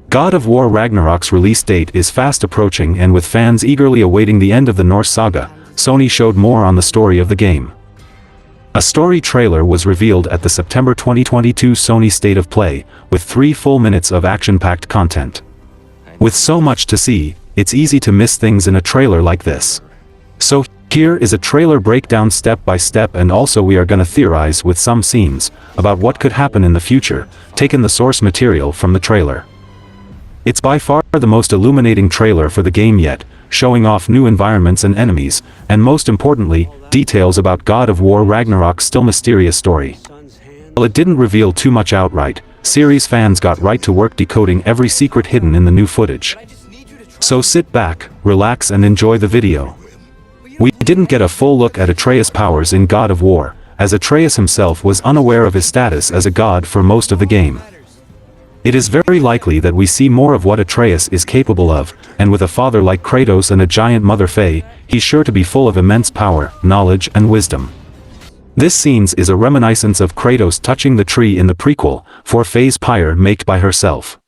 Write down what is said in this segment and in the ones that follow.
God of War Ragnarok's release date is fast approaching, and with fans eagerly awaiting the end of the Norse saga, Sony showed more on the story of the game. A story trailer was revealed at the September 2022 Sony State of Play, with 3 full minutes of action-packed content. With so much to see, it's easy to miss things in a trailer like this. So here is a trailer breakdown step by step, and also we are gonna theorize with some scenes about what could happen in the future, taking the source material from the trailer. It's by far the most illuminating trailer for the game yet, showing off new environments and enemies, and most importantly, details about God of War Ragnarok's still mysterious story. While it didn't reveal too much outright, series fans got right to work decoding every secret hidden in the new footage. So sit back, relax and enjoy the video. We didn't get a full look at Atreus' powers in God of War, as Atreus himself was unaware of his status as a god for most of the game. It is very likely that we see more of what Atreus is capable of, and with a father like Kratos and a giant mother Freya, he's sure to be full of immense power, knowledge and wisdom. This scene is a reminiscence of Kratos touching the tree in the prequel, for Freya's pyre made by herself.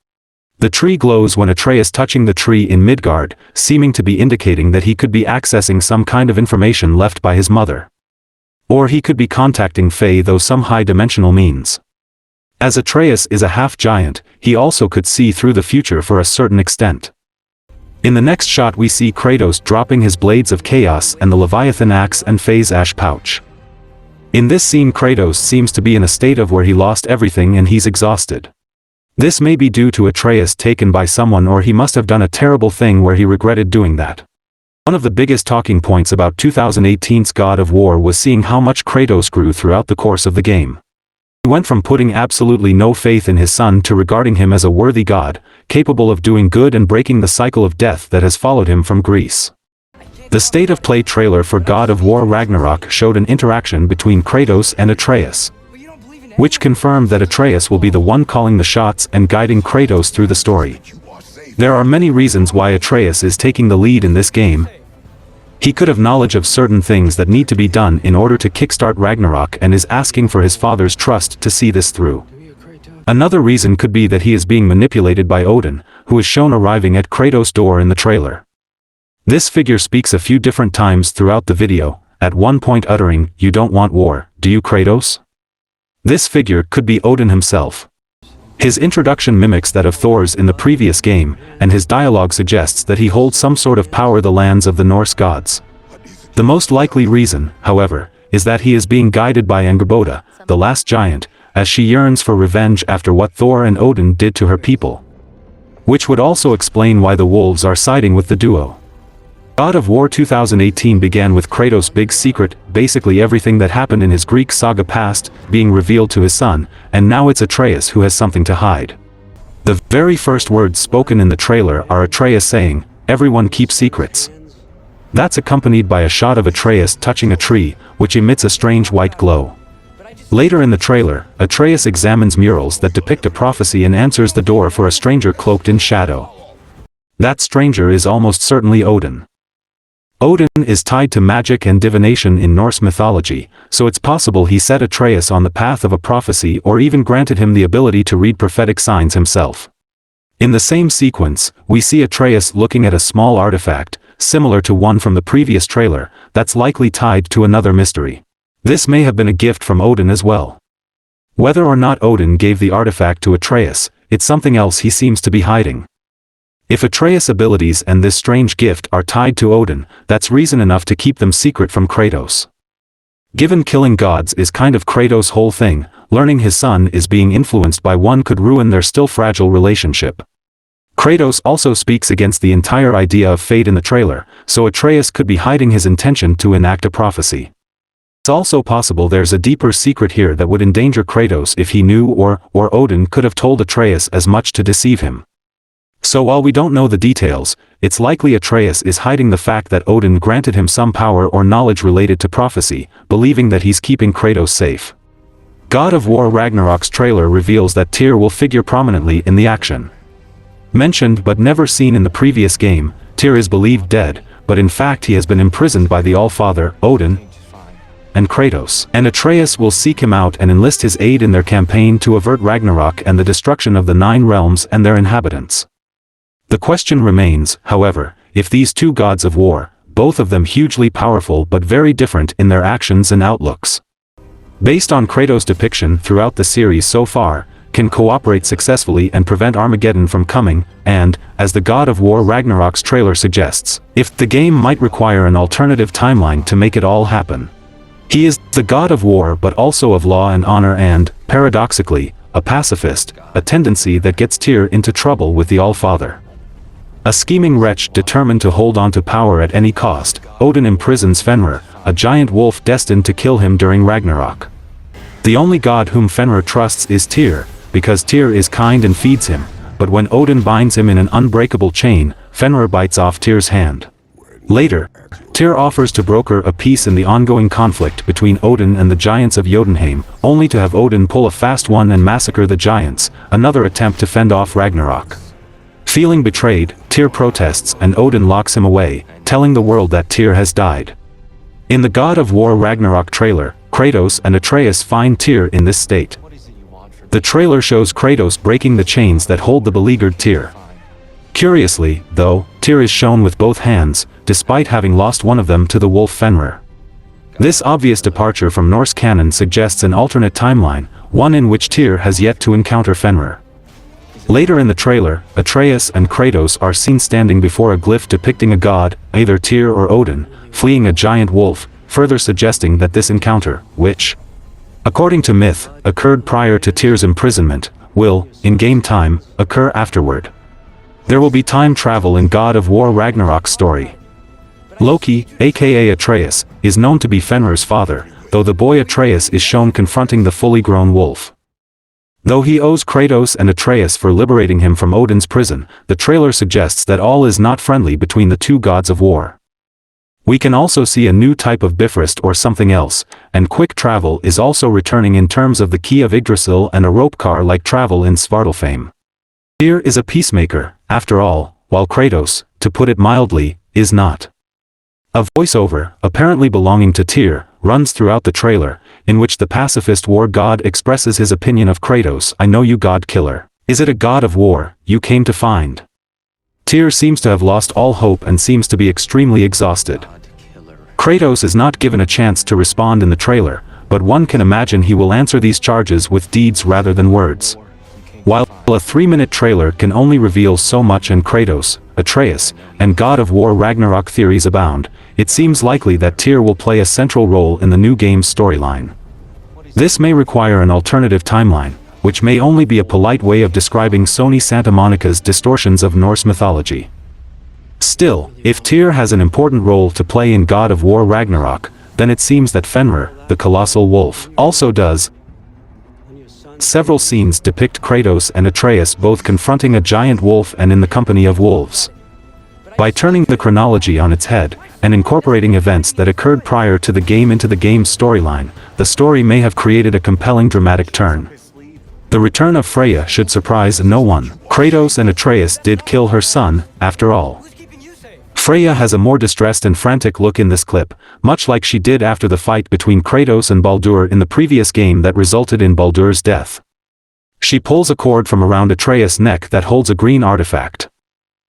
The tree glows when Atreus touching the tree in Midgard, seeming to be indicating that he could be accessing some kind of information left by his mother. Or he could be contacting Freya through some high-dimensional means. As Atreus is a half-giant, he also could see through the future for a certain extent. In the next shot we see Kratos dropping his blades of chaos and the Leviathan axe and Freya's ash pouch. In this scene Kratos seems to be in a state of where he lost everything and he's exhausted. This may be due to Atreus taken by someone, or he must have done a terrible thing where he regretted doing that. One of the biggest talking points about 2018's God of War was seeing how much Kratos grew throughout the course of the game. He went from putting absolutely no faith in his son to regarding him as a worthy god, capable of doing good and breaking the cycle of death that has followed him from Greece. The State of Play trailer for God of War Ragnarok showed an interaction between Kratos and Atreus, which confirmed that Atreus will be the one calling the shots and guiding Kratos through the story. There are many reasons why Atreus is taking the lead in this game. He could have knowledge of certain things that need to be done in order to kickstart Ragnarok and is asking for his father's trust to see this through. Another reason could be that he is being manipulated by Odin, who is shown arriving at Kratos' door in the trailer. This figure speaks a few different times throughout the video, at one point uttering, "You don't want war, do you, Kratos?" This figure could be Odin himself. His introduction mimics that of Thor's in the previous game, and his dialogue suggests that he holds some sort of power the lands of the Norse gods. The most likely reason, however, is that he is being guided by Angrboda, the last giant, as she yearns for revenge after what Thor and Odin did to her people. Which would also explain why the wolves are siding with the duo. God of War 2018 began with Kratos' big secret, basically everything that happened in his Greek saga past, being revealed to his son, and now it's Atreus who has something to hide. The very first words spoken in the trailer are Atreus saying, "Everyone keeps secrets." That's accompanied by a shot of Atreus touching a tree, which emits a strange white glow. Later in the trailer, Atreus examines murals that depict a prophecy and answers the door for a stranger cloaked in shadow. That stranger is almost certainly Odin. Odin is tied to magic and divination in Norse mythology, so it's possible he set Atreus on the path of a prophecy or even granted him the ability to read prophetic signs himself. In the same sequence, we see Atreus looking at a small artifact, similar to one from the previous trailer, that's likely tied to another mystery. This may have been a gift from Odin as well. Whether or not Odin gave the artifact to Atreus, it's something else he seems to be hiding. If Atreus' abilities and this strange gift are tied to Odin, that's reason enough to keep them secret from Kratos. Given killing gods is kind of Kratos' whole thing, learning his son is being influenced by one could ruin their still fragile relationship. Kratos also speaks against the entire idea of fate in the trailer, so Atreus could be hiding his intention to enact a prophecy. It's also possible there's a deeper secret here that would endanger Kratos if he knew, or Odin could have told Atreus as much to deceive him. So while we don't know the details, it's likely Atreus is hiding the fact that Odin granted him some power or knowledge related to prophecy, believing that he's keeping Kratos safe. God of War Ragnarok's trailer reveals that Tyr will figure prominently in the action. Mentioned but never seen in the previous game, Tyr is believed dead, but in fact he has been imprisoned by the All-Father, Odin. and Kratos and Atreus will seek him out and enlist his aid in their campaign to avert Ragnarok and the destruction of the 9 realms and their inhabitants. The question remains, however, if these two gods of war, both of them hugely powerful but very different in their actions and outlooks, based on Kratos' depiction throughout the series so far, can cooperate successfully and prevent Armageddon from coming, and, as the God of War Ragnarok's trailer suggests, if the game might require an alternative timeline to make it all happen. He is the God of war but also of law and honor and, paradoxically, a pacifist, a tendency that gets Tyr into trouble with the Allfather. A scheming wretch determined to hold on to power at any cost, Odin imprisons Fenrir, a giant wolf destined to kill him during Ragnarok. The only god whom Fenrir trusts is Tyr, because Tyr is kind and feeds him, but when Odin binds him in an unbreakable chain, Fenrir bites off Tyr's hand. Later, Tyr offers to broker a peace in the ongoing conflict between Odin and the giants of Jotunheim, only to have Odin pull a fast one and massacre the giants, another attempt to fend off Ragnarok. Feeling betrayed, Tyr protests and Odin locks him away, telling the world that Tyr has died. In the God of War Ragnarok trailer, Kratos and Atreus find Tyr in this state. The trailer shows Kratos breaking the chains that hold the beleaguered Tyr. Curiously, though, Tyr is shown with both hands, despite having lost one of them to the wolf Fenrir. This obvious departure from Norse canon suggests an alternate timeline, one in which Tyr has yet to encounter Fenrir. Later in the trailer, Atreus and Kratos are seen standing before a glyph depicting a god, either Tyr or Odin, fleeing a giant wolf, further suggesting that this encounter, which, according to myth, occurred prior to Tyr's imprisonment, will, in game time, occur afterward. There will be time travel in God of War Ragnarok's story. Loki, aka Atreus, is known to be Fenrir's father, though the boy Atreus is shown confronting the fully grown wolf. Though he owes Kratos and Atreus for liberating him from Odin's prison, the trailer suggests that all is not friendly between the two gods of war. We can also see a new type of Bifrost or something else, and quick travel is also returning in terms of the key of Yggdrasil and a rope car like travel in Svartalfheim. Tyr is a peacemaker, after all, while Kratos, to put it mildly, is not. A voiceover, apparently belonging to Tyr, runs throughout the trailer, in which the pacifist war god expresses his opinion of Kratos. "I know you, god killer. Is it a god of war you came to find?" Tyr seems to have lost all hope and seems to be extremely exhausted. Kratos is not given a chance to respond in the trailer, but one can imagine he will answer these charges with deeds rather than words. While a 3-minute trailer can only reveal so much and Kratos, Atreus, and God of War Ragnarok theories abound, it seems likely that Tyr will play a central role in the new game's storyline. This may require an alternative timeline, which may only be a polite way of describing Sony Santa Monica's distortions of Norse mythology. Still, if Tyr has an important role to play in God of War Ragnarok, then it seems that Fenrir, the colossal wolf, also does. Several scenes depict Kratos and Atreus both confronting a giant wolf and in the company of wolves. By turning the chronology on its head, and incorporating events that occurred prior to the game into the game's storyline, the story may have created a compelling dramatic turn. The return of Freya should surprise no one. Kratos and Atreus did kill her son, after all. Freya has a more distressed and frantic look in this clip, much like she did after the fight between Kratos and Baldur in the previous game that resulted in Baldur's death. She pulls a cord from around Atreus' neck that holds a green artifact.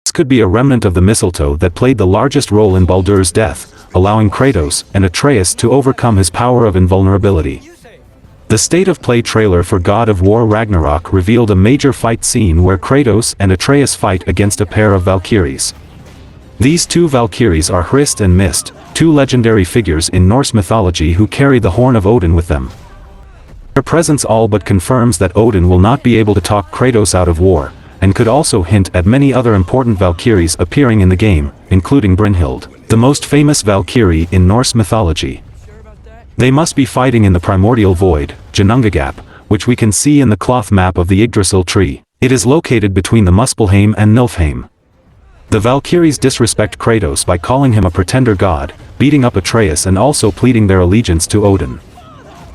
This could be a remnant of the mistletoe that played the largest role in Baldur's death, allowing Kratos and Atreus to overcome his power of invulnerability. The State of Play trailer for God of War Ragnarok revealed a major fight scene where Kratos and Atreus fight against a pair of Valkyries. These two Valkyries are Hrist and Mist, two legendary figures in Norse mythology who carry the horn of Odin with them. Their presence all but confirms that Odin will not be able to talk Kratos out of war, and could also hint at many other important Valkyries appearing in the game, including Brynhild, the most famous Valkyrie in Norse mythology. They must be fighting in the primordial void, Ginnungagap, which we can see in the cloth map of the Yggdrasil tree. It is located between the Muspelheim and Niflheim. The Valkyries disrespect Kratos by calling him a pretender god, beating up Atreus and also pleading their allegiance to Odin.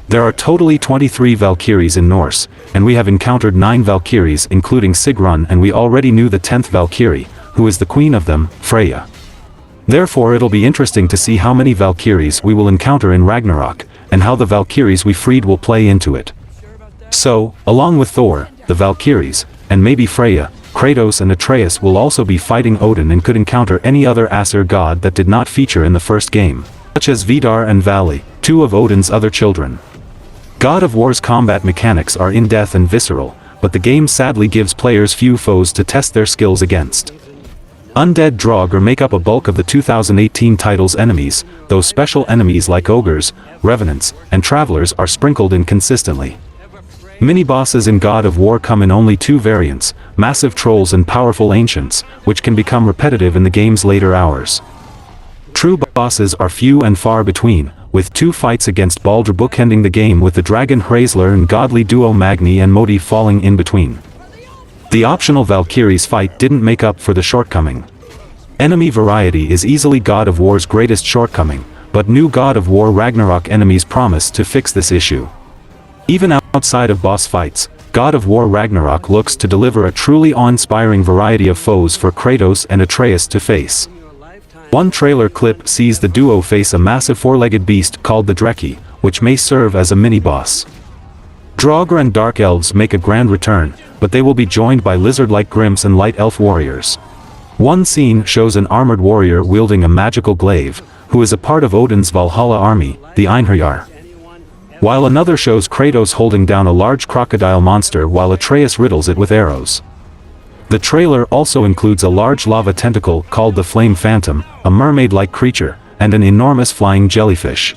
There are totally 23 Valkyries in Norse, and we have encountered 9 Valkyries including Sigrun, and we already knew the 10th Valkyrie, who is the queen of them, Freya. Therefore it'll be interesting to see how many Valkyries we will encounter in Ragnarok, and how the Valkyries we freed will play into it. So, along with Thor, the Valkyries, and maybe Freya, Kratos and Atreus will also be fighting Odin and could encounter any other Aesir god that did not feature in the first game, such as Vidar and Vali, two of Odin's other children. God of War's combat mechanics are in-depth and visceral, but the game sadly gives players few foes to test their skills against. Undead Draugr make up a bulk of the 2018 title's enemies, though special enemies like ogres, revenants, and travelers are sprinkled in consistently. Mini-bosses in God of War come in only two variants, massive trolls and powerful ancients, which can become repetitive in the game's later hours. True bosses are few and far between, with two fights against Baldur bookending the game with the dragon Hraeslar and godly duo Magni and Modi falling in between. The optional Valkyries fight didn't make up for the shortcoming. Enemy variety is easily God of War's greatest shortcoming, but new God of War Ragnarok enemies promise to fix this issue. Even outside of boss fights, God of War Ragnarok looks to deliver a truly awe-inspiring variety of foes for Kratos and Atreus to face. One trailer clip sees the duo face a massive four-legged beast called the Dreki, which may serve as a mini-boss. Draugr and Dark Elves make a grand return, but they will be joined by lizard-like Grimps and light elf warriors. One scene shows an armored warrior wielding a magical glaive, who is a part of Odin's Valhalla army, the Einherjar. While another shows Kratos holding down a large crocodile monster while Atreus riddles it with arrows. The trailer also includes a large lava tentacle called the Flame Phantom, a mermaid-like creature, and an enormous flying jellyfish.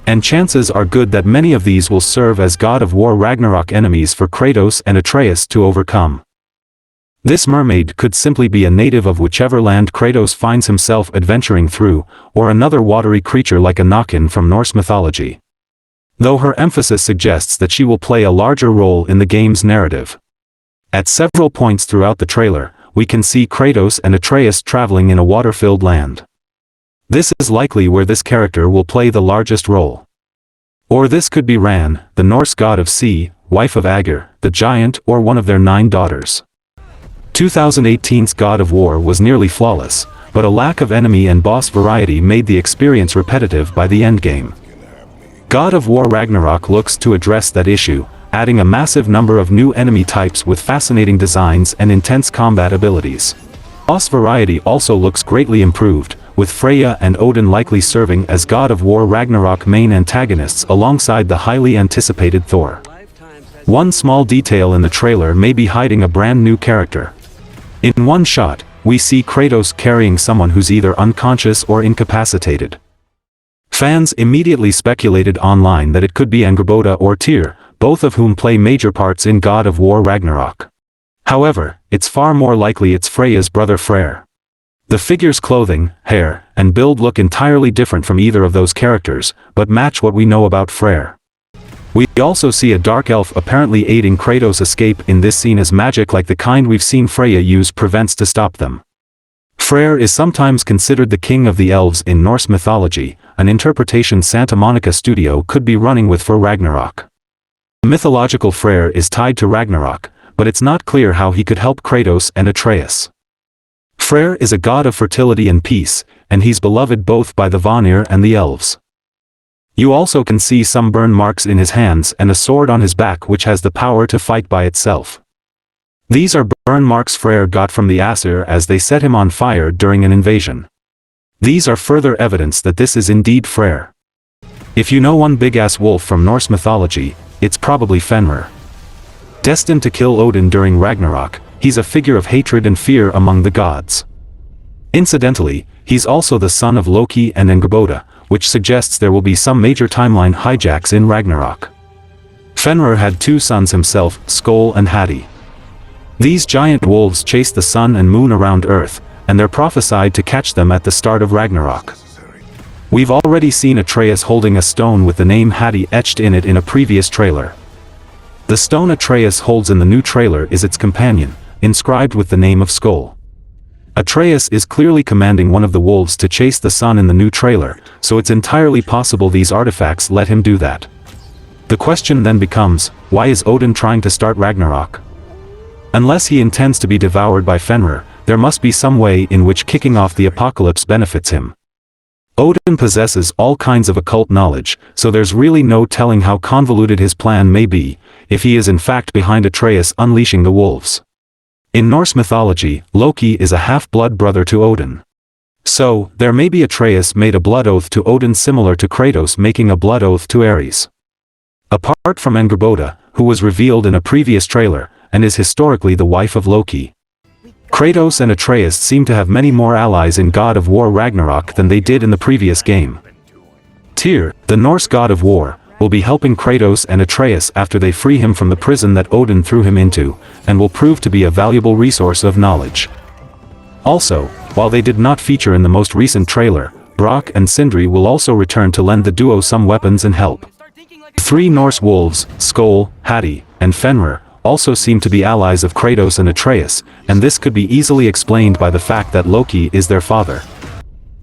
And chances are good that many of these will serve as God of War Ragnarok enemies for Kratos and Atreus to overcome. This mermaid could simply be a native of whichever land Kratos finds himself adventuring through, or another watery creature like a Nakin from Norse mythology. Though her emphasis suggests that she will play a larger role in the game's narrative. At several points throughout the trailer, we can see Kratos and Atreus traveling in a water-filled land. This is likely where this character will play the largest role. Or this could be Ran, the Norse god of sea, wife of Aegir, the giant, or one of their 9 daughters. 2018's God of War was nearly flawless, but a lack of enemy and boss variety made the experience repetitive by the endgame. God of War Ragnarok looks to address that issue, adding a massive number of new enemy types with fascinating designs and intense combat abilities. Boss variety also looks greatly improved, with Freya and Odin likely serving as God of War Ragnarok main antagonists alongside the highly anticipated Thor. One small detail in the trailer may be hiding a brand new character. In one shot, we see Kratos carrying someone who's either unconscious or incapacitated. Fans immediately speculated online that it could be Angrboda or Tyr, both of whom play major parts in God of War Ragnarok. However, it's far more likely it's Freya's brother Freyr. The figure's clothing, hair, and build look entirely different from either of those characters, but match what we know about Freyr. We also see a dark elf apparently aiding Kratos' escape in this scene as magic like the kind we've seen Freya use prevents to stop them. Freyr is sometimes considered the king of the elves in Norse mythology, an interpretation Santa Monica Studio could be running with for Ragnarok. The mythological Freyr is tied to Ragnarok, but it's not clear how he could help Kratos and Atreus. Freyr is a god of fertility and peace, and he's beloved both by the Vanir and the elves. You also can see some burn marks in his hands and a sword on his back which has the power to fight by itself. These are burn marks Freyr got from the Aesir as they set him on fire during an invasion. These are further evidence that this is indeed Freyr. If you know one big-ass wolf from Norse mythology, it's probably Fenrir. Destined to kill Odin during Ragnarok, he's a figure of hatred and fear among the gods. Incidentally, he's also the son of Loki and Angrboda, which suggests there will be some major timeline hijacks in Ragnarok. Fenrir had 2 sons himself, Skoll and Hati. These giant wolves chase the sun and moon around Earth, and they're prophesied to catch them at the start of Ragnarok. We've already seen Atreus holding a stone with the name Hati etched in it in a previous trailer. The stone Atreus holds in the new trailer is its companion, inscribed with the name of Skoll. Atreus is clearly commanding one of the wolves to chase the sun in the new trailer, so it's entirely possible these artifacts let him do that. The question then becomes, why is Odin trying to start Ragnarok? Unless he intends to be devoured by Fenrir, there must be some way in which kicking off the apocalypse benefits him. Odin possesses all kinds of occult knowledge, so there's really no telling how convoluted his plan may be, if he is in fact behind Atreus unleashing the wolves. In Norse mythology, Loki is a half-blood brother to Odin. So, there may be Atreus made a blood oath to Odin similar to Kratos making a blood oath to Ares. Apart from Angrboda, who was revealed in a previous trailer, and is historically the wife of Loki, Kratos and Atreus seem to have many more allies in God of War Ragnarok than they did in the previous game. Tyr, the Norse god of war, will be helping Kratos and Atreus after they free him from the prison that Odin threw him into, and will prove to be a valuable resource of knowledge. Also, while they did not feature in the most recent trailer, Brock and Sindri will also return to lend the duo some weapons and help. Three Norse wolves, Skoll, Hati, and Fenrir, also seem to be allies of Kratos and Atreus, and this could be easily explained by the fact that Loki is their father.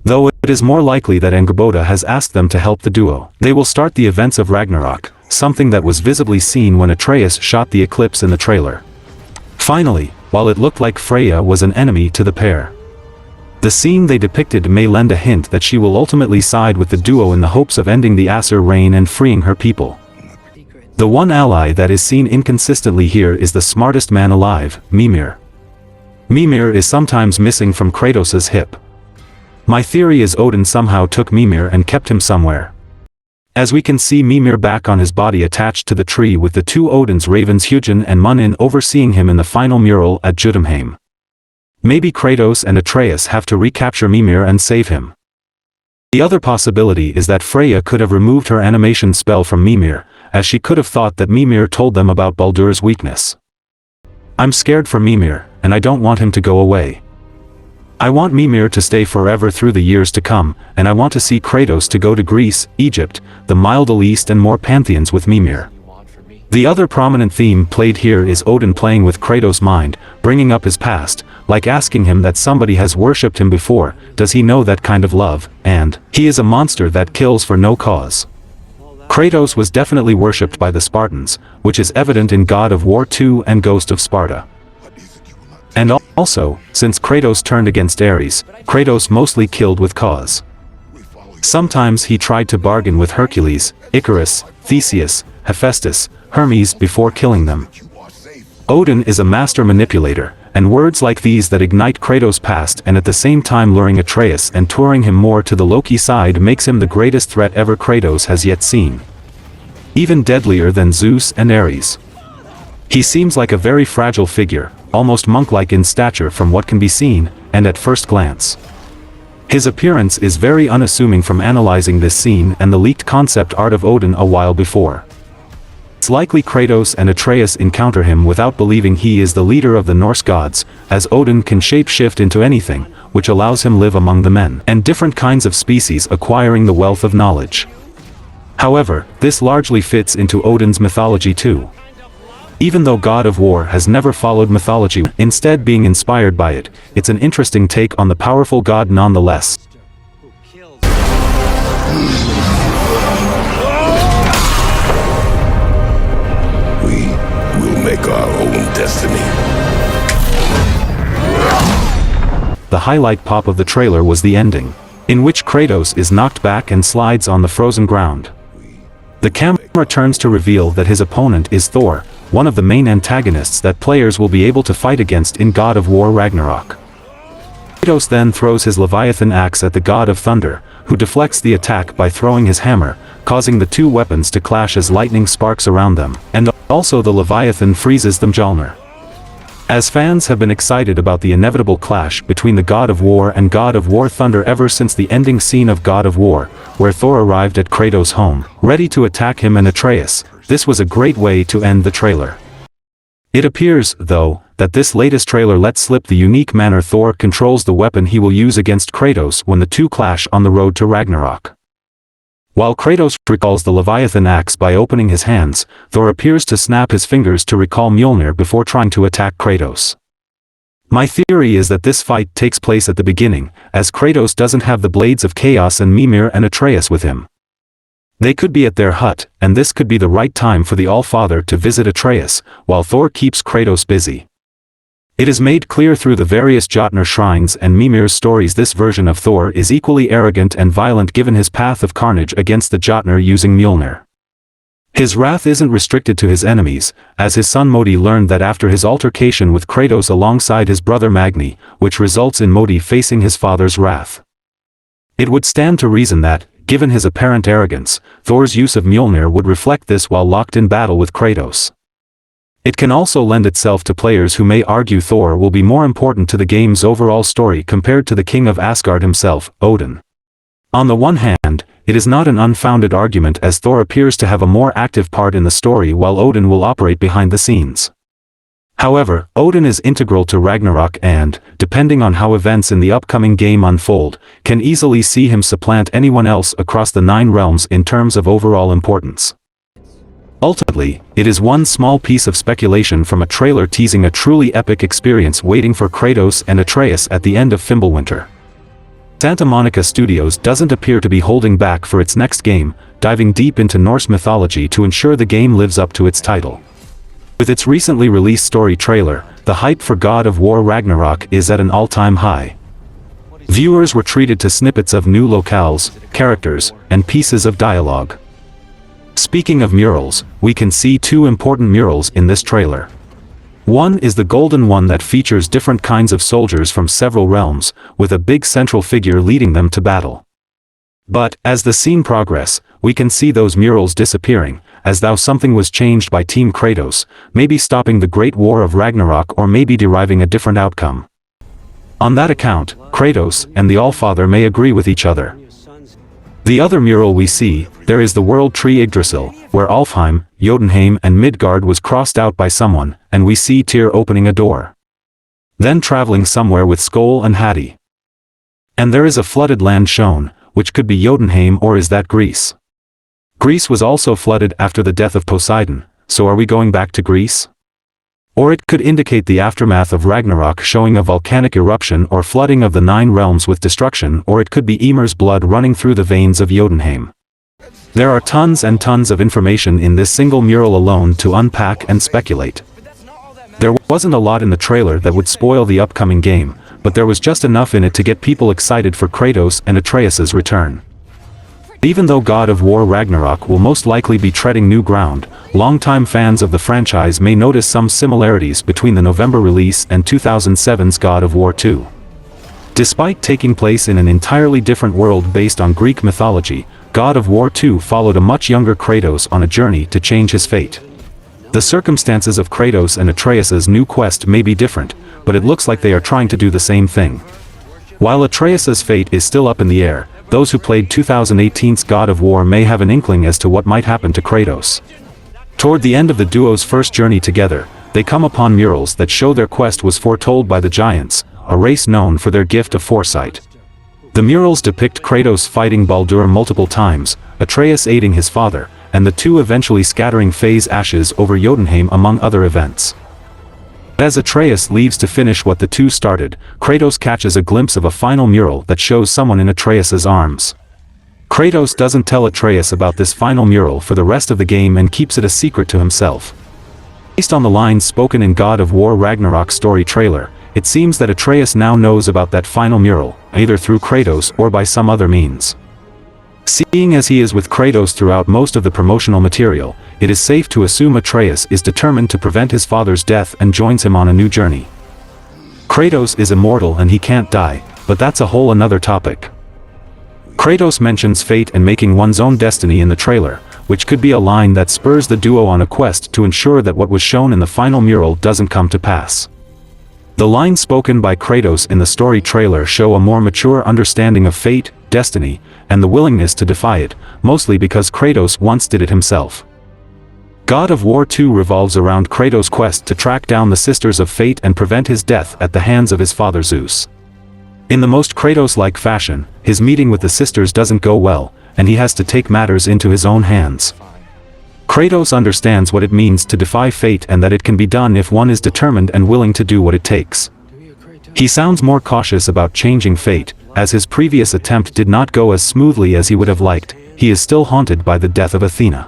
Though it is more likely that Angrboda has asked them to help the duo. They will start the events of Ragnarok, something that was visibly seen when Atreus shot the eclipse in the trailer. Finally, while it looked like Freya was an enemy to the pair, the scene they depicted may lend a hint that she will ultimately side with the duo in the hopes of ending the Aesir reign and freeing her people. The one ally that is seen inconsistently here is the smartest man alive, Mimir. Mimir is sometimes missing from Kratos' hip. My theory is Odin somehow took Mimir and kept him somewhere. As we can see Mimir back on his body attached to the tree with the two Odin's ravens Hugin and Munin overseeing him in the final mural at Jotunheim. Maybe Kratos and Atreus have to recapture Mimir and save him. The other possibility is that Freya could have removed her animation spell from Mimir, as she could have thought that Mimir told them about Baldur's weakness. I'm scared for Mimir, and I don't want him to go away. I want Mimir to stay forever through the years to come, and I want to see Kratos to go to Greece, Egypt, the Middle East and more pantheons with Mimir. The other prominent theme played here is Odin playing with Kratos' mind, bringing up his past, like asking him that somebody has worshipped him before, does he know that kind of love, and he is a monster that kills for no cause. Kratos was definitely worshipped by the Spartans, which is evident in God of War 2 and Ghost of Sparta. And also, since Kratos turned against Ares, Kratos mostly killed with cause. Sometimes he tried to bargain with Hercules, Icarus, Theseus, Hephaestus, Hermes before killing them. Odin is a master manipulator, and words like these that ignite Kratos' past and at the same time luring Atreus and touring him more to the Loki side makes him the greatest threat ever Kratos has yet seen. Even deadlier than Zeus and Ares. He seems like a very fragile figure, almost monk-like in stature from what can be seen, and at first glance. His appearance is very unassuming from analyzing this scene and the leaked concept art of Odin a while before. It's likely Kratos and Atreus encounter him without believing he is the leader of the Norse gods, as Odin can shape-shift into anything, which allows him live among the men and different kinds of species acquiring the wealth of knowledge. However, this largely fits into Odin's mythology too. Even though God of War has never followed mythology, instead being inspired by it, it's an interesting take on the powerful god nonetheless. We will make our own destiny. The highlight pop of the trailer was the ending, in which Kratos is knocked back and slides on the frozen ground. The camera turns to reveal that his opponent is Thor, one of the main antagonists that players will be able to fight against in God of War Ragnarok. Kratos then throws his Leviathan axe at the god of thunder, who deflects the attack by throwing his hammer, causing the two weapons to clash as lightning sparks around them, and also the Leviathan freezes the Mjolnir. As fans have been excited about the inevitable clash between the God of War and God of War Thunder ever since the ending scene of God of War, where Thor arrived at Kratos' home, ready to attack him and Atreus, this was a great way to end the trailer. It appears, though, that this latest trailer lets slip the unique manner Thor controls the weapon he will use against Kratos when the two clash on the road to Ragnarok. While Kratos recalls the Leviathan axe by opening his hands, Thor appears to snap his fingers to recall Mjolnir before trying to attack Kratos. My theory is that this fight takes place at the beginning, as Kratos doesn't have the Blades of Chaos and Mimir and Atreus with him. They could be at their hut, and this could be the right time for the All-Father to visit Atreus, while Thor keeps Kratos busy. It is made clear through the various Jotnar shrines and Mimir's stories this version of Thor is equally arrogant and violent given his path of carnage against the Jotnar using Mjolnir. His wrath isn't restricted to his enemies, as his son Modi learned that after his altercation with Kratos alongside his brother Magni, which results in Modi facing his father's wrath. It would stand to reason that, given his apparent arrogance, Thor's use of Mjolnir would reflect this while locked in battle with Kratos. It can also lend itself to players who may argue Thor will be more important to the game's overall story compared to the king of Asgard himself, Odin. On the one hand, it is not an unfounded argument as Thor appears to have a more active part in the story while Odin will operate behind the scenes. However, Odin is integral to Ragnarok and, depending on how events in the upcoming game unfold, can easily see him supplant anyone else across the 9 realms in terms of overall importance. Ultimately, it is one small piece of speculation from a trailer teasing a truly epic experience waiting for Kratos and Atreus at the end of Fimbulwinter. Santa Monica Studios doesn't appear to be holding back for its next game, diving deep into Norse mythology to ensure the game lives up to its title. With its recently released story trailer, the hype for God of War Ragnarok is at an all-time high. Viewers were treated to snippets of new locales, characters, and pieces of dialogue. Speaking of murals, we can see 2 important murals in this trailer. One is the golden one that features different kinds of soldiers from several realms, with a big central figure leading them to battle. But, as the scene progresses, we can see those murals disappearing, as though something was changed by Team Kratos, maybe stopping the Great War of Ragnarok or maybe deriving a different outcome. On that account, Kratos and the Allfather may agree with each other. The other mural we see, there is the world tree Yggdrasil, where Alfheim, Jotunheim and Midgard was crossed out by someone, and we see Tyr opening a door. Then traveling somewhere with Skoll and Hati. And there is a flooded land shown, which could be Jotunheim or is that Greece? Greece was also flooded after the death of Poseidon, so are we going back to Greece? Or it could indicate the aftermath of Ragnarok showing a volcanic eruption or flooding of the 9 realms with destruction, or it could be Ymir's blood running through the veins of Jotunheim. There are tons and tons of information in this single mural alone to unpack and speculate. There wasn't a lot in the trailer that would spoil the upcoming game, but there was just enough in it to get people excited for Kratos and Atreus' return. Even though God of War Ragnarok will most likely be treading new ground, longtime fans of the franchise may notice some similarities between the November release and 2007's God of War 2. Despite taking place in an entirely different world based on Greek mythology, God of War 2 followed a much younger Kratos on a journey to change his fate. The circumstances of Kratos and Atreus' new quest may be different, but it looks like they are trying to do the same thing. While Atreus' fate is still up in the air, those who played 2018's God of War may have an inkling as to what might happen to Kratos. Toward the end of the duo's first journey together, they come upon murals that show their quest was foretold by the Giants, a race known for their gift of foresight. The murals depict Kratos fighting Baldur multiple times, Atreus aiding his father, and the two eventually scattering Frey's ashes over Jotunheim among other events. As Atreus leaves to finish what the two started, Kratos catches a glimpse of a final mural that shows someone in Atreus' arms. Kratos doesn't tell Atreus about this final mural for the rest of the game and keeps it a secret to himself. Based on the lines spoken in God of War Ragnarok story trailer, it seems that Atreus now knows about that final mural, either through Kratos or by some other means. Seeing as he is with Kratos throughout most of the promotional material, it is safe to assume Atreus is determined to prevent his father's death and joins him on a new journey. Kratos is immortal and he can't die, but that's a whole another topic. Kratos mentions fate and making one's own destiny in the trailer, which could be a line that spurs the duo on a quest to ensure that what was shown in the final mural doesn't come to pass. The lines spoken by Kratos in the story trailer show a more mature understanding of fate, destiny, and the willingness to defy it, mostly because Kratos once did it himself. God of War 2 revolves around Kratos' quest to track down the Sisters of Fate and prevent his death at the hands of his father Zeus. In the most Kratos-like fashion, his meeting with the sisters doesn't go well, and he has to take matters into his own hands. Kratos understands what it means to defy fate and that it can be done if one is determined and willing to do what it takes. He sounds more cautious about changing fate, as his previous attempt did not go as smoothly as he would have liked. He is still haunted by the death of Athena.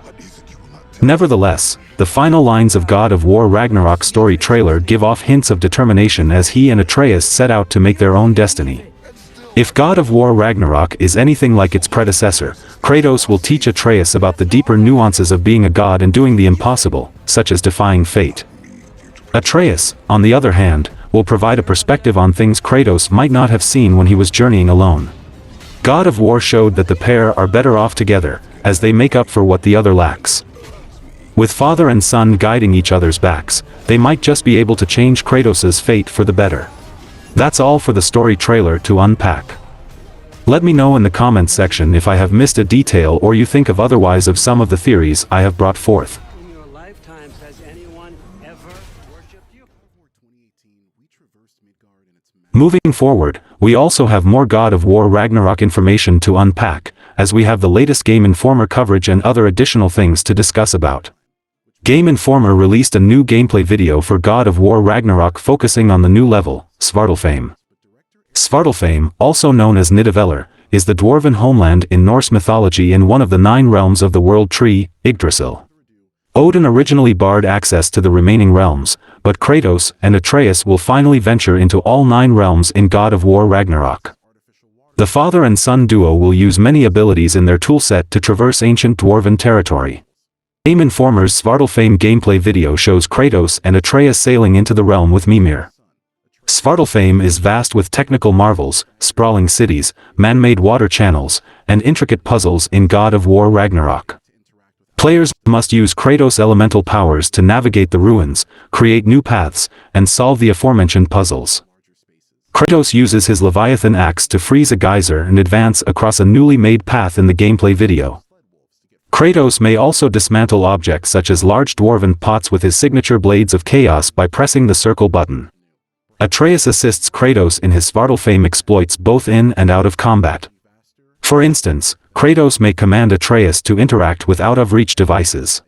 Nevertheless, the final lines of God of War Ragnarok story trailer give off hints of determination as he and Atreus set out to make their own destiny. If God of War Ragnarok is anything like its predecessor, Kratos will teach Atreus about the deeper nuances of being a god and doing the impossible, such as defying fate. Atreus, on the other hand, will provide a perspective on things Kratos might not have seen when he was journeying alone. God of War showed that the pair are better off together, as they make up for what the other lacks. With father and son guiding each other's backs, they might just be able to change Kratos' fate for the better. That's all for the story trailer to unpack. Let me know in the comments section if I have missed a detail or you think of otherwise of some of the theories I have brought forth. In your lifetimes, has anyone ever worshipped you? Moving forward, we also have more God of War Ragnarok information to unpack, as we have the latest Game Informer coverage and other additional things to discuss about. Game Informer released a new gameplay video for God of War Ragnarok focusing on the new level, Svartalfheim. Svartalfheim, also known as Nidavellir, is the dwarven homeland in Norse mythology and one of the 9 realms of the world tree, Yggdrasil. Odin originally barred access to the remaining realms, but Kratos and Atreus will finally venture into all 9 realms in God of War Ragnarok. The father and son duo will use many abilities in their toolset to traverse ancient dwarven territory. Game Informer's Svartalfheim gameplay video shows Kratos and Atreus sailing into the realm with Mimir. Svartalfheim is vast with technical marvels, sprawling cities, man-made water channels, and intricate puzzles in God of War Ragnarok. Players must use Kratos' elemental powers to navigate the ruins, create new paths, and solve the aforementioned puzzles. Kratos uses his Leviathan axe to freeze a geyser and advance across a newly made path in the gameplay video. Kratos may also dismantle objects such as large dwarven pots with his signature Blades of Chaos by pressing the circle button. Atreus assists Kratos in his Svartalfheim exploits both in and out of combat. For instance, Kratos may command Atreus to interact with out-of-reach devices.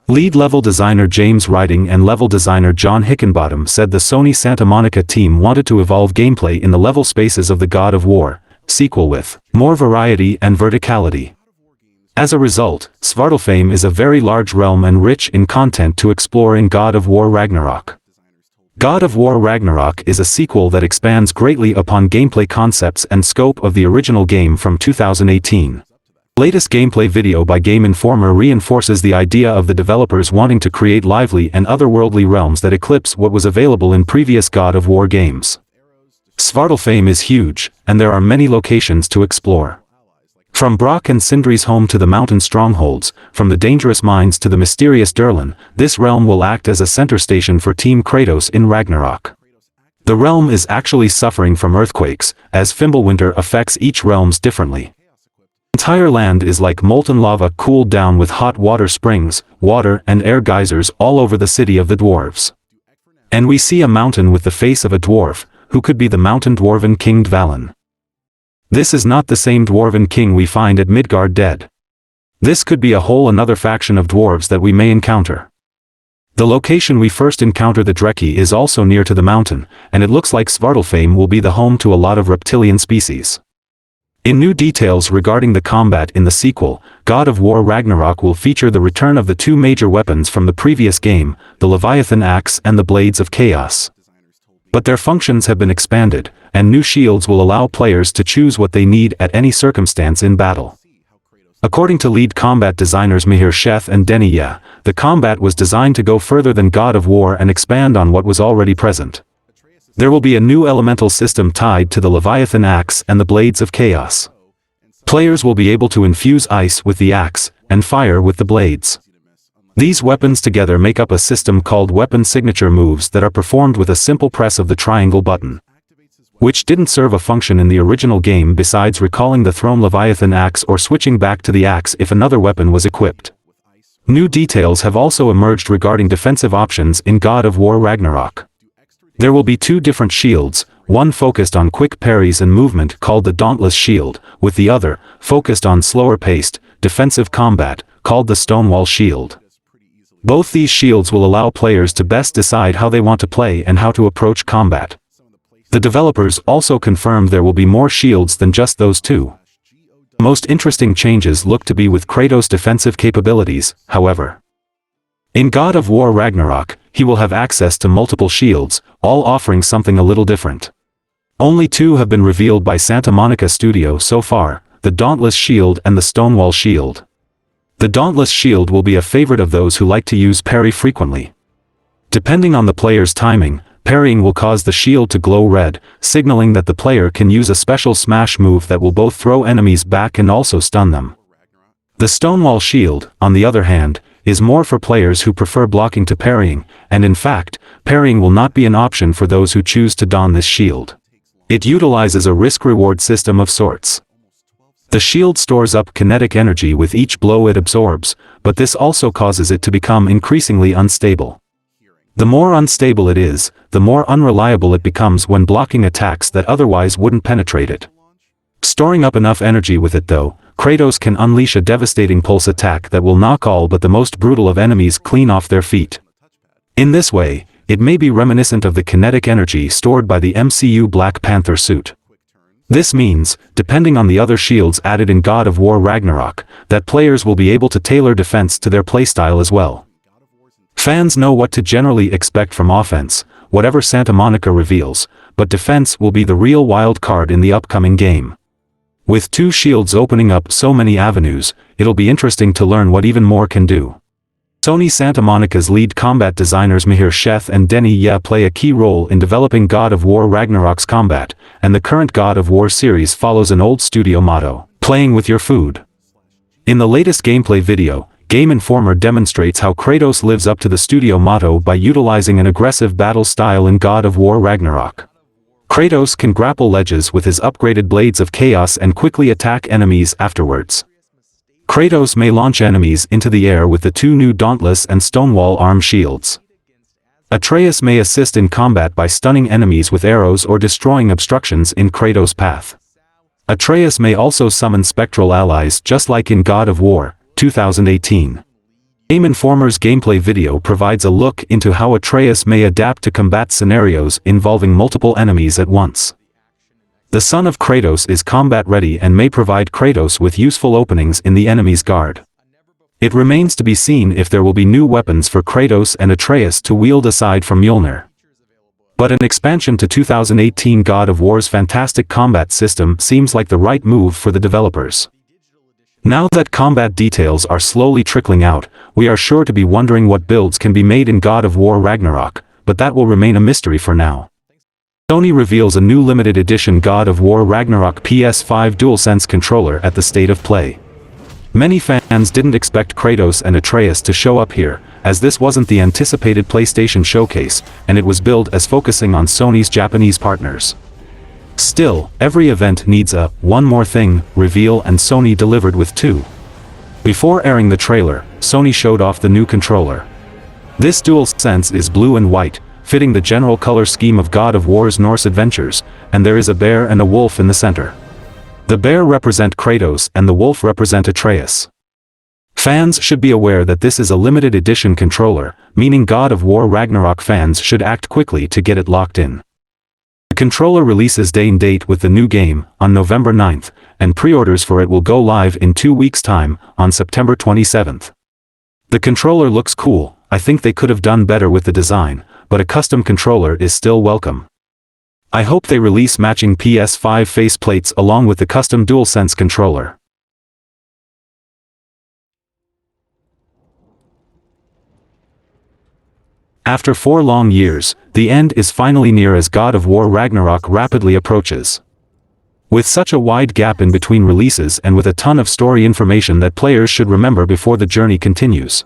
Lead level designer James Riding and level designer John Hickenbottom said the Sony Santa Monica team wanted to evolve gameplay in the level spaces of the God of War sequel with more variety and verticality. As a result, Svartalfheim is a very large realm and rich in content to explore in God of War Ragnarok. God of War Ragnarok is a sequel that expands greatly upon gameplay concepts and scope of the original game from 2018. The latest gameplay video by Game Informer reinforces the idea of the developers wanting to create lively and otherworldly realms that eclipse what was available in previous God of War games. Svartalfheim is huge, and there are many locations to explore. From Brock and Sindri's home to the mountain strongholds, from the dangerous mines to the mysterious Durlan, this realm will act as a center station for Team Kratos in Ragnarok. The realm is actually suffering from earthquakes, as Fimbulwinter affects each realms differently. The entire land is like molten lava cooled down with hot water springs, water and air geysers all over the city of the dwarves. And we see a mountain with the face of a dwarf, who could be the mountain dwarven King Dvalin. This is not the same dwarven king we find at Midgard dead. This could be a whole another faction of dwarves that we may encounter. The location we first encounter the Dreki is also near to the mountain, and it looks like Svartalfheim will be the home to a lot of reptilian species. In new details regarding the combat in the sequel, God of War Ragnarok will feature the return of the 2 major weapons from the previous game, the Leviathan axe and the Blades of Chaos. But their functions have been expanded, and new shields will allow players to choose what they need at any circumstance in battle. According to lead combat designers Mihir Sheth and Denny Ye, the combat was designed to go further than God of War and expand on what was already present. There will be a new elemental system tied to the Leviathan axe and the Blades of Chaos. Players will be able to infuse ice with the axe, and fire with the blades. These weapons together make up a system called weapon signature moves that are performed with a simple press of the triangle button, which didn't serve a function in the original game besides recalling the thrown Leviathan axe or switching back to the axe if another weapon was equipped. New details have also emerged regarding defensive options in God of War Ragnarok. There will be 2 different shields, one focused on quick parries and movement called the Dauntless Shield, with the other, focused on slower-paced, defensive combat, called the Stonewall Shield. Both these shields will allow players to best decide how they want to play and how to approach combat. The developers also confirmed there will be more shields than just those 2. The most interesting changes look to be with Kratos' defensive capabilities, however. In God of War Ragnarok, he will have access to multiple shields, all offering something a little different. Only two have been revealed by Santa Monica Studio so far, the Dauntless Shield and the Stonewall Shield. The Dauntless Shield will be a favorite of those who like to use parry frequently. Depending on the player's timing, parrying will cause the shield to glow red, signaling that the player can use a special smash move that will both throw enemies back and also stun them. The Stonewall Shield, on the other hand, is more for players who prefer blocking to parrying, and in fact, parrying will not be an option for those who choose to don this shield. It utilizes a risk-reward system of sorts. The shield stores up kinetic energy with each blow it absorbs, but this also causes it to become increasingly unstable. The more unstable it is, the more unreliable it becomes when blocking attacks that otherwise wouldn't penetrate it. Storing up enough energy with it though, Kratos can unleash a devastating pulse attack that will knock all but the most brutal of enemies clean off their feet. In this way, it may be reminiscent of the kinetic energy stored by the MCU Black Panther suit. This means, depending on the other shields added in God of War Ragnarok, that players will be able to tailor defense to their playstyle as well. Fans know what to generally expect from offense, whatever Santa Monica reveals, but defense will be the real wild card in the upcoming game. With two shields opening up so many avenues, it'll be interesting to learn what even more can do. Sony Santa Monica's lead combat designers Mihir Sheth and Denny Ye play a key role in developing God of War Ragnarok's combat, and the current God of War series follows an old studio motto, playing with your food. In the latest gameplay video, Game Informer demonstrates how Kratos lives up to the studio motto by utilizing an aggressive battle style in God of War Ragnarok. Kratos can grapple ledges with his upgraded Blades of Chaos and quickly attack enemies afterwards. Kratos may launch enemies into the air with the two new Dauntless and Stonewall arm shields. Atreus may assist in combat by stunning enemies with arrows or destroying obstructions in Kratos' path. Atreus may also summon spectral allies just like in God of War 2018. Game Informer's gameplay video provides a look into how Atreus may adapt to combat scenarios involving multiple enemies at once. The son of Kratos is combat ready and may provide Kratos with useful openings in the enemy's guard. It remains to be seen if there will be new weapons for Kratos and Atreus to wield aside from Mjolnir. But an expansion to 2018 God of War's fantastic combat system seems like the right move for the developers. Now that combat details are slowly trickling out, we are sure to be wondering what builds can be made in God of War Ragnarok, but that will remain a mystery for now. Sony reveals a new limited edition God of War Ragnarok PS5 DualSense controller at the State of Play. Many fans didn't expect Kratos and Atreus to show up here, as this wasn't the anticipated PlayStation showcase, and it was billed as focusing on Sony's Japanese partners. Still, every event needs a "one more thing" reveal, and Sony delivered with two. Before airing the trailer, Sony showed off the new controller. This DualSense is blue and white, fitting the general color scheme of God of War's Norse adventures, and there is a bear and a wolf in the center. The bear represent Kratos and the wolf represent Atreus. Fans should be aware that this is a limited edition controller, meaning God of War Ragnarok fans should act quickly to get it locked in. The controller releases day and date with the new game, on November 9th, and pre-orders for it will go live in 2 weeks' time, on September 27th. The controller looks cool. I think they could have done better with the design, but a custom controller is still welcome. I hope they release matching PS5 faceplates along with the custom DualSense controller. After 4 long years, the end is finally near as God of War Ragnarok rapidly approaches. With such a wide gap in between releases and with a ton of story information that players should remember before the journey continues,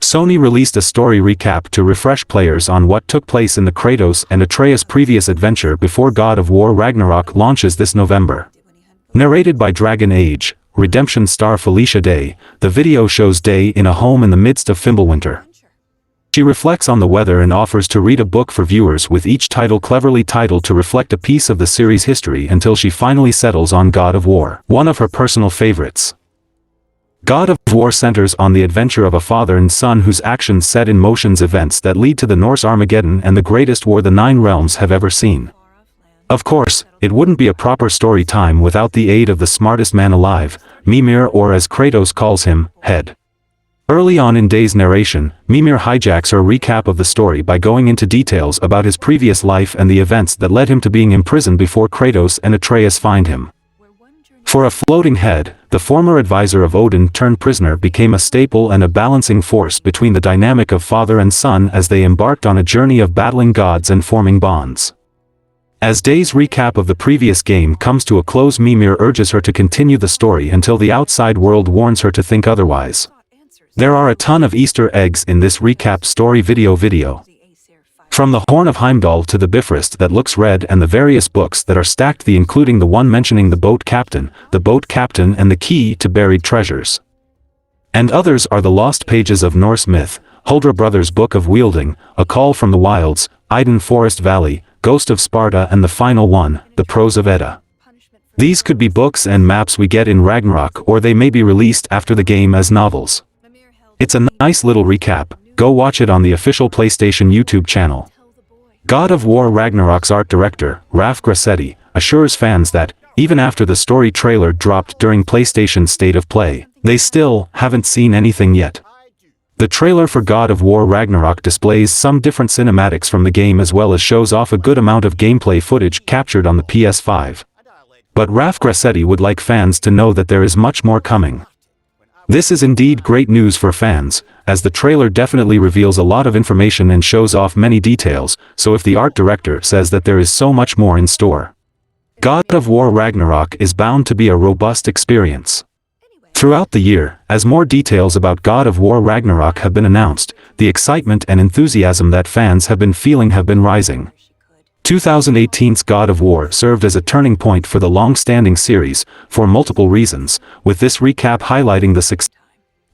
Sony released a story recap to refresh players on what took place in the Kratos and Atreus previous adventure before God of War Ragnarok launches this November. Narrated by Dragon Age, Redemption star Felicia Day, the video shows Day in a home in the midst of Fimbulwinter. She reflects on the weather and offers to read a book for viewers with each title cleverly titled to reflect a piece of the series' history until she finally settles on God of War, one of her personal favorites. God of War centers on the adventure of a father and son whose actions set in motion events that lead to the Norse Armageddon and the greatest war the 9 realms have ever seen. Of course, it wouldn't be a proper story time without the aid of the smartest man alive, Mimir, or as Kratos calls him, Head. Early on in Day's narration, Mimir hijacks her recap of the story by going into details about his previous life and the events that led him to being imprisoned before Kratos and Atreus find him. For a floating head, the former advisor of Odin turned prisoner became a staple and a balancing force between the dynamic of father and son as they embarked on a journey of battling gods and forming bonds. As Day's recap of the previous game comes to a close, Mimir urges her to continue the story until the outside world warns her to think otherwise. There are a ton of Easter eggs in this recap story video. From the Horn of Heimdall to the Bifrost that looks red and the various books that are stacked, including the one mentioning the boat captain and the key to buried treasures. And others are the lost pages of Norse myth, Huldra Brothers' Book of Wielding, A Call from the Wilds, Iden Forest Valley, Ghost of Sparta, and the final one, the Prose of Edda. These could be books and maps we get in Ragnarok, or they may be released after the game as novels. It's a nice little recap. Go watch it on the official PlayStation YouTube channel. God of War Ragnarok's art director, Raf Grassetti, assures fans that, even after the story trailer dropped during PlayStation's State of Play, they still haven't seen anything yet. The trailer for God of War Ragnarok displays some different cinematics from the game as well as shows off a good amount of gameplay footage captured on the PS5. But Raf Grassetti would like fans to know that there is much more coming. This is indeed great news for fans, as the trailer definitely reveals a lot of information and shows off many details, so if the art director says that there is so much more in store, God of War Ragnarok is bound to be a robust experience. Throughout the year, as more details about God of War Ragnarok have been announced, the excitement and enthusiasm that fans have been feeling have been rising. 2018's God of War served as a turning point for the long-standing series, for multiple reasons, with this recap highlighting the success.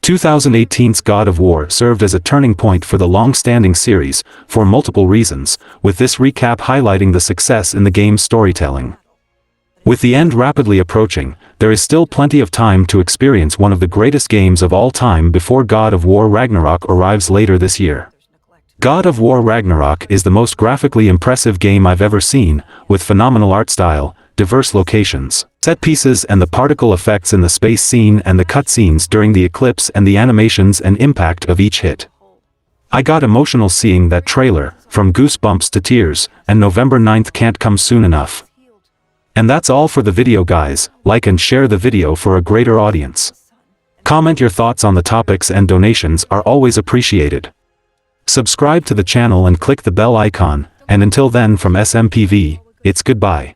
2018's God of War served as a turning point for the long-standing series, for multiple reasons, with this recap highlighting the success in the game's storytelling. With the end rapidly approaching, there is still plenty of time to experience one of the greatest games of all time before God of War Ragnarok arrives later this year. God of War Ragnarok is the most graphically impressive game I've ever seen, with phenomenal art style, diverse locations, set pieces and the particle effects in the space scene and the cutscenes during the eclipse and the animations and impact of each hit. I got emotional seeing that trailer, from goosebumps to tears, and November 9th can't come soon enough. And that's all for the video, guys. Like and share the video for a greater audience. Comment your thoughts on the topics and donations are always appreciated. Subscribe to the channel and click the bell icon, and until then from SMPV, it's goodbye.